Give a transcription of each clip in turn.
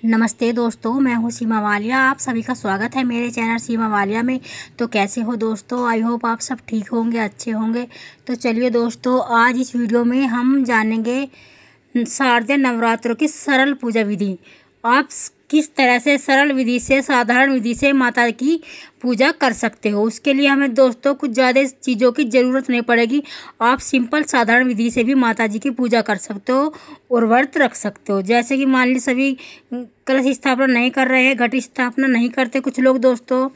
नमस्ते दोस्तों, मैं हूँ सीमा वालिया। आप सभी का स्वागत है मेरे चैनल सीमा वालिया में। तो कैसे हो दोस्तों? आई होप आप सब ठीक होंगे, अच्छे होंगे। तो चलिए दोस्तों, आज इस वीडियो में हम जानेंगे शारदीय नवरात्रों की सरल पूजा विधि। आप किस तरह से सरल विधि से, साधारण विधि से माता की पूजा कर सकते हो। उसके लिए हमें दोस्तों कुछ ज़्यादा चीज़ों की ज़रूरत नहीं पड़ेगी। आप सिंपल साधारण विधि से भी माता जी की पूजा कर सकते हो और व्रत रख सकते हो। जैसे कि मान लीजिए सभी कलश स्थापना नहीं कर रहे हैं, घट स्थापना नहीं करते कुछ लोग दोस्तों,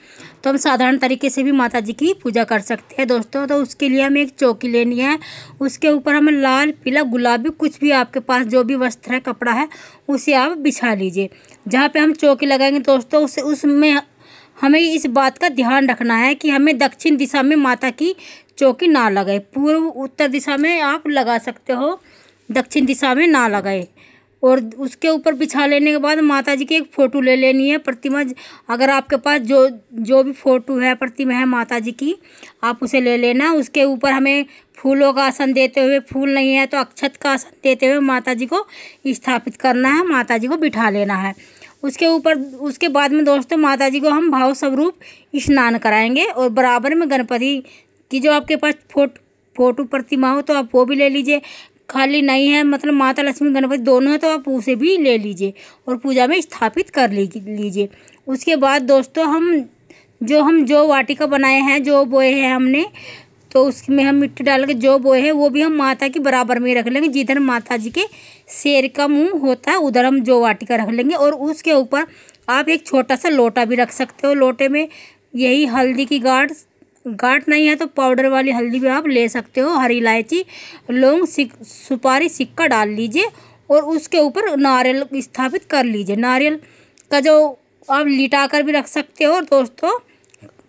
तो हम साधारण तरीके से भी माता जी की पूजा कर सकते हैं दोस्तों। तो उसके लिए हमें एक चौकी लेनी है। उसके ऊपर हमें लाल, पीला, गुलाबी, कुछ भी आपके पास जो भी वस्त्र है, कपड़ा है, उसे आप बिछा लीजिए। जहाँ पे हम चौकी लगाएंगे दोस्तों, उसमें हमें इस बात का ध्यान रखना है कि हमें दक्षिण दिशा में माता की चौकी ना लगाए। पूर्व उत्तर दिशा में आप लगा सकते हो, दक्षिण दिशा में ना लगाए। और उसके ऊपर बिछा लेने के बाद माता जी की एक फ़ोटो ले लेनी है, प्रतिमा। अगर आपके पास जो भी फ़ोटो है, प्रतिमा है माता जी की, आप उसे ले लेना। उसके ऊपर हमें फूलों का आसन देते हुए, फूल नहीं है तो अक्षत का आसन देते हुए माता जी को स्थापित करना है, माता जी को बिठा लेना है। उसके बाद में दोस्तों माता जी को हम भाव स्वरूप स्नान कराएंगे। और बराबर में गणपति की जो आपके पास फोटो प्रतिमा हो तो आप वो भी ले लीजिए। खाली नहीं है, मतलब माता लक्ष्मी गणपति दोनों है, तो आप उसे भी ले लीजिए और पूजा में स्थापित कर लीजिए। उसके बाद दोस्तों हम जो वाटिका बनाए हैं, जो बोए हैं हमने, तो उसमें हम मिट्टी डाल के जो बोए हैं वो भी हम माता की बराबर में रख लेंगे। जिधर माता जी के शेर का मुंह होता है उधर हम जो वाटिका रख लेंगे। और उसके ऊपर आप एक छोटा सा लोटा भी रख सकते हो। लोटे में यही हल्दी की गांठ नहीं है तो पाउडर वाली हल्दी भी आप ले सकते हो। हरी इलायची, लौंग, सुपारी, सिक्का डाल लीजिए और उसके ऊपर नारियल स्थापित कर लीजिए। नारियल का जो आप लिटा कर भी रख सकते हो और दोस्तों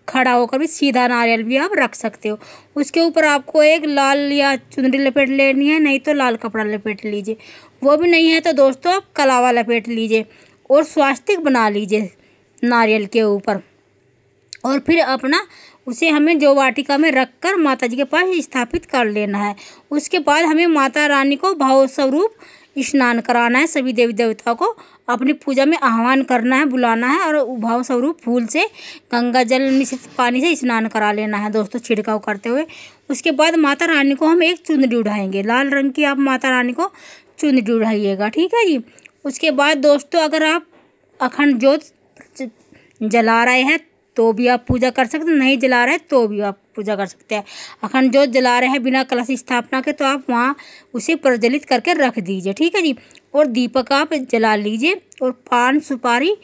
खड़ा होकर भी सीधा नारियल भी आप रख सकते हो। उसके ऊपर आपको एक लाल या चुनरी लपेट लेनी है, नहीं तो लाल कपड़ा लपेट लीजिए। वो भी नहीं है तो दोस्तों आप कलावा लपेट लीजिए और स्वास्तिक बना लीजिए नारियल के ऊपर। और फिर उसे हमें जो वाटिका में रखकर माता जी के पास स्थापित कर लेना है। उसके बाद हमें माता रानी को भाव स्वरूप स्नान कराना है। सभी देवी देवताओं को अपनी पूजा में आह्वान करना है, बुलाना है और भाव स्वरूप फूल से, गंगा जल मिश्रित पानी से स्नान करा लेना है दोस्तों, छिड़काव करते हुए। उसके बाद माता रानी को हम एक चुनरी उड़ाएंगे, लाल रंग की आप माता रानी को चुनरी उड़ाइएगा, ठीक है जी। उसके बाद दोस्तों अगर आप अखंड ज्योत जला रहे हैं तो भी आप पूजा कर सकते हैं, नहीं जला रहे तो भी आप पूजा कर सकते हैं। अखंड ज्योत जला रहे हैं बिना कलश स्थापना के तो आप वहाँ उसे प्रज्वलित करके रख दीजिए, ठीक है जी। और दीपक आप जला लीजिए और पान सुपारी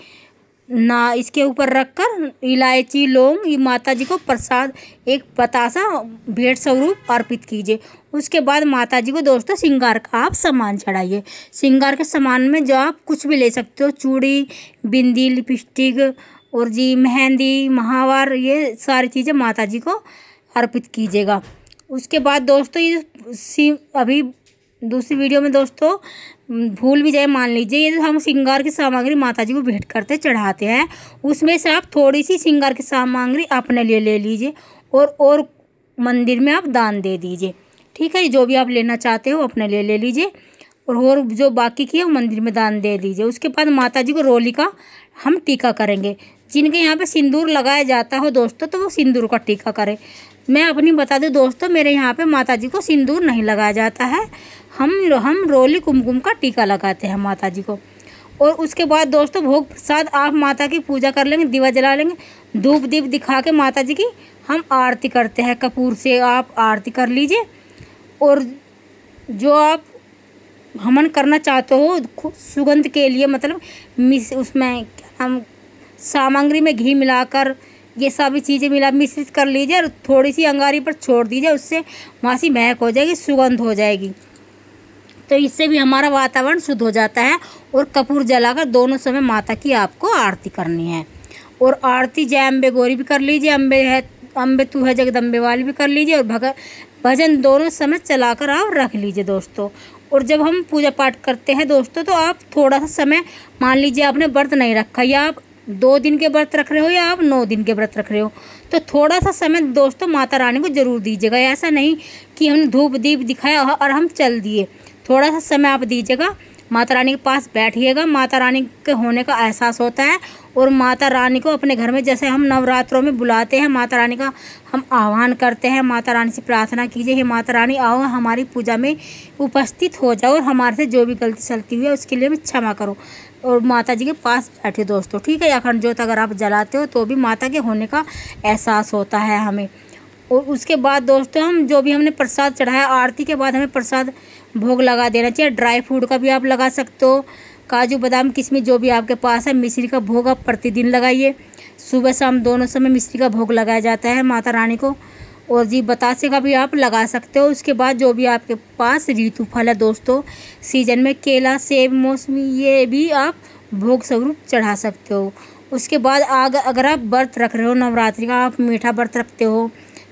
ना इसके ऊपर रखकर इलायची, लौंग, ये माता जी को प्रसाद एक बतासा भेंट स्वरूप अर्पित कीजिए। उसके बाद माता जी को दोस्तों श्रृंगार का आप सामान चढ़ाइए। श्रृंगार के सामान में जो आप कुछ भी ले सकते हो, चूड़ी, बिंदी, लिपस्टिक और जी मेहंदी, महावर, ये सारी चीज़ें माता जी को अर्पित कीजिएगा। उसके बाद दोस्तों ये अभी दूसरी वीडियो में दोस्तों भूल भी जाए, मान लीजिए ये हम श्रृंगार की सामग्री माता जी को भेंट करते चढ़ाते हैं, उसमें से आप थोड़ी सी श्रृंगार की सामग्री अपने लिए ले लीजिए और मंदिर में आप दान दे दीजिए, ठीक है। जो भी आप लेना चाहते हो अपने लिए ले लीजिए और जो बाकी की है वो मंदिर में दान दे दीजिए। उसके बाद माता जी को रोली का हम टीका करेंगे। जिनके यहाँ पे सिंदूर लगाया जाता हो दोस्तों तो वो सिंदूर का टीका करें। मैं अपनी बता दूं दोस्तों, मेरे यहाँ पे माता जी को सिंदूर नहीं लगाया जाता है, हम रोली कुमकुम का टीका लगाते हैं माता जी को। और उसके बाद दोस्तों भोग प्रसाद आप माता की पूजा कर लेंगे, दिवा जला लेंगे, धूप दीप दिखा के माता जी की हम आरती करते हैं। कपूर से आप आरती कर लीजिए और जो आप हवन करना चाहते हो सुगंध के लिए, मतलब उसमें क्या नाम, सामग्री में घी मिलाकर ये सभी चीज़ें मिश्रित कर लीजिए और थोड़ी सी अंगारी पर छोड़ दीजिए, उससे वहाँ से महक हो जाएगी, सुगंध हो जाएगी। तो इससे भी हमारा वातावरण शुद्ध हो जाता है। और कपूर जलाकर दोनों समय माता की आपको आरती करनी है। और आरती जय अम्बे गौरी भी कर लीजिए, अम्बे तू है जगदम्बे वाली भी कर लीजिए और भजन दोनों समय चलाकर आप रख लीजिए दोस्तों। और जब हम पूजा पाठ करते हैं दोस्तों तो आप थोड़ा सा समय, मान लीजिए आपने व्रत नहीं रखा या आप 2 दिन के व्रत रख रहे हो या आप 9 दिन के व्रत रख रहे हो, तो थोड़ा सा समय दोस्तों माता रानी को जरूर दीजिएगा। ऐसा नहीं कि हमने धूप दीप दिखाया और हम चल दिए, थोड़ा सा समय आप दीजिएगा माता रानी के पास बैठिएगा, माता रानी के होने का एहसास होता है। और माता रानी को अपने घर में जैसे हम नवरात्रों में बुलाते हैं, माता रानी का हम आह्वान करते हैं, माता रानी से प्रार्थना कीजिए, हे माता रानी आओ हमारी पूजा में उपस्थित हो जाओ और हमारे से जो भी गलती सलती हुई है उसके लिए भी क्षमा करो। और माता जी के पास बैठे दोस्तों, ठीक है। अखंड ज्योत अगर आप जलाते हो तो भी माता के होने का एहसास होता है हमें। और उसके बाद दोस्तों हम जो भी हमने प्रसाद चढ़ाया, आरती के बाद हमें प्रसाद भोग लगा देना चाहिए। ड्राई फ्रूट का भी आप लगा सकते हो, काजू बादाम किशमिश जो भी आपके पास है। मिश्री का भोग आप प्रतिदिन लगाइए, सुबह शाम दोनों समय मिश्री का भोग लगाया जाता है माता रानी को। और जी बतासे का भी आप लगा सकते हो। उसके बाद जो भी आपके पास ऋतु फल है दोस्तों, सीजन में केला सेब मौसमी, ये भी आप भोग स्वरूप चढ़ा सकते हो। उसके बाद अगर आप व्रत रख रहे हो नवरात्रि का, आप मीठा व्रत रखते हो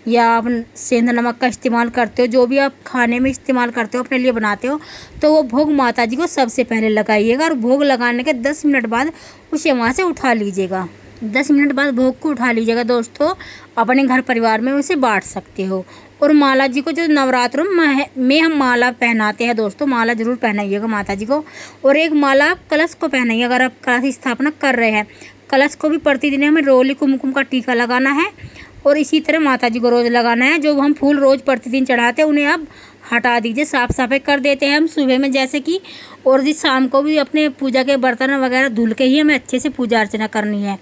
या आप सेंधा नमक का इस्तेमाल करते हो, जो भी आप खाने में इस्तेमाल करते हो अपने लिए बनाते हो, तो वो भोग माता जी को सबसे पहले लगाइएगा। और भोग लगाने के 10 मिनट बाद उसे वहाँ से उठा लीजिएगा। 10 मिनट बाद भोग को उठा लीजिएगा दोस्तों, अपने घर परिवार में उसे बांट सकते हो। और माला जी को जो नवरात्रों में हम माला पहनाते हैं दोस्तों, माला ज़रूर पहनाइएगा माता जी को। और एक माला कलश को पहनाइए अगर आप कलश स्थापना कर रहे हैं। कलश को भी प्रतिदिन हमें रोली कुमकुम का टीका लगाना है और इसी तरह माता जी को रोज़ लगाना है। जो हम फूल रोज़ प्रतिदिन चढ़ाते हैं उन्हें आप हटा दीजिए, साफ़ सफाई कर देते हैं हम सुबह में जैसे कि। और जी शाम को भी अपने पूजा के बर्तन वगैरह धुल के ही हमें अच्छे से पूजा अर्चना करनी है।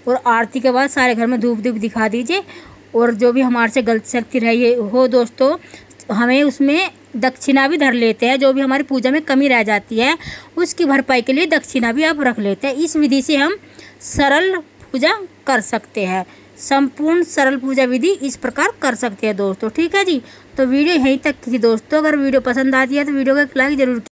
और आरती के बाद सारे घर में धूप धूप दिखा दीजिए। और जो भी हमारे से गलती शक्ति रही हो दोस्तों, हमें उसमें दक्षिणा भी धर लेते हैं। जो भी हमारी पूजा में कमी रह जाती है उसकी भरपाई के लिए दक्षिणा भी आप रख लेते हैं। इस विधि से हम सरल पूजा कर सकते हैं, संपूर्ण सरल पूजा विधि इस प्रकार कर सकते हैं दोस्तों, ठीक है जी। तो वीडियो यहीं तक की थी दोस्तों। अगर वीडियो पसंद आती है तो वीडियो को एक लाइक ज़रूर कीजिए।